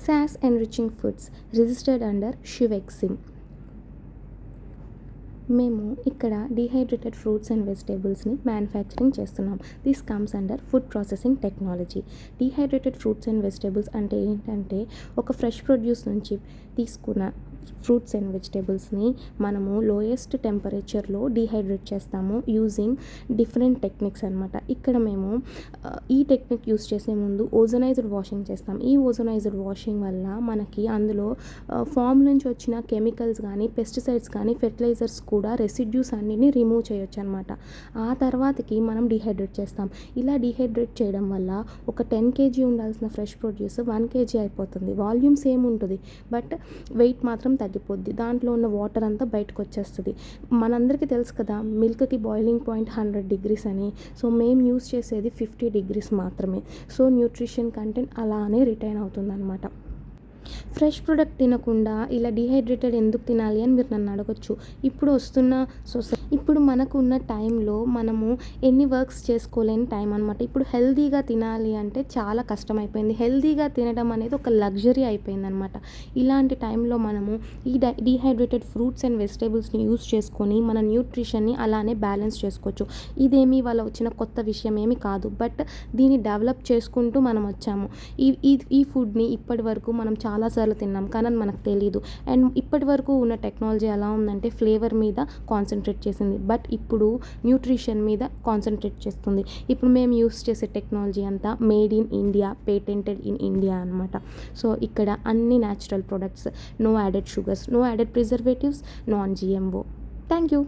SAS Enriching Foods registered under షివెక్సిమ్. మేము ఇక్కడ డీహైడ్రేటెడ్ ఫ్రూట్స్ అండ్ వెజిటేబుల్స్ని మ్యానుఫ్యాక్చరింగ్ చేస్తున్నాం. This comes under food processing technology. Dehydrated fruits and vegetables అంటే ఏంటంటే ఒక ఫ్రెష్ ప్రొడ్యూస్ నుంచి తీసుకున్న ఫ్రూట్స్ అండ్ వెజిటేబుల్స్ని మనము లోయెస్ట్ టెంపరేచర్లో డీహైడ్రేట్ చేస్తాము యూజింగ్ డిఫరెంట్ టెక్నిక్స్ అనమాట. ఇక్కడ మేము ఈ టెక్నిక్ యూస్ చేసే ముందు ఓజోనైజ్డ్ వాషింగ్ చేస్తాం. ఈ ఓజోనైజ్డ్ వాషింగ్ వల్ల మనకి అందులో ఫామ్ నుంచి వచ్చిన కెమికల్స్ కానీ పెస్టిసైడ్స్ కానీ ఫెర్టిలైజర్స్ కూడా రెసిడ్యూస్ అన్నిటిని రిమూవ్ చేయొచ్చు అనమాట. ఆ తర్వాతకి మనం డీహైడ్రేట్ చేస్తాం. ఇలా డీహైడ్రేట్ చేయడం వల్ల ఒక 10 kg ఉండాల్సిన ఫ్రెష్ ప్రొడ్యూస్ 1 kg అయిపోతుంది. వాల్యూమ్ సేమ్ ఉంటుంది, బట్ వెయిట్ మాత్రం తగ్గిపోద్ది. దాంట్లో ఉన్న వాటర్ అంతా బయటకు వచ్చేస్తుంది. మనందరికీ తెలుసు కదా మిల్క్కి బాయిలింగ్ పాయింట్ 100 degrees అని. సో మేము యూస్ చేసేది 50 degrees మాత్రమే. సో న్యూట్రిషన్ కంటెంట్ అలానే రిటైన్ అవుతుంది అనమాట. ఫ్రెష్ ప్రొడక్ట్ తినకుండా ఇలా డీహైడ్రేటెడ్ ఎందుకు తినాలి అని మీరు నన్ను అడగొచ్చు. ఇప్పుడు మనకు ఉన్న టైంలో మనము ఎన్ని వర్క్స్ చేసుకోలేని టైం అనమాట. ఇప్పుడు హెల్తీగా తినాలి అంటే చాలా కష్టమైపోయింది. హెల్తీగా తినడం అనేది ఒక లగ్జరీ అయిపోయింది అనమాట. ఇలాంటి టైంలో మనము ఈ డీహైడ్రేటెడ్ ఫ్రూట్స్ అండ్ వెజిటేబుల్స్ని యూస్ చేసుకొని మన న్యూట్రిషన్ని అలానే బ్యాలెన్స్ చేసుకోవచ్చు. ఇదేమీ వాళ్ళ వచ్చిన కొత్త విషయం ఏమి కాదు, బట్ దీన్ని డెవలప్ చేసుకుంటూ మనం వచ్చాము. ఈ ఫుడ్ని ఇప్పటి వరకు మనం చాలాసార్లు తిన్నాం, కానీ మనకు తెలీదు. అండ్ ఇప్పటి వరకు ఉన్న టెక్నాలజీ ఎలా ఉందంటే ఫ్లేవర్ మీద కాన్సన్ట్రేట్ చేసింది, బట్ ఇప్పుడు న్యూట్రిషన్ మీద కాన్సన్ట్రేట్ చేస్తుంది. ఇప్పుడు మేము యూస్ చేసే టెక్నాలజీ అంతా made in India, patented in India అనమాట. సో ఇక్కడ అన్ని natural products, no added sugars, no added preservatives, non GMO. Thank you.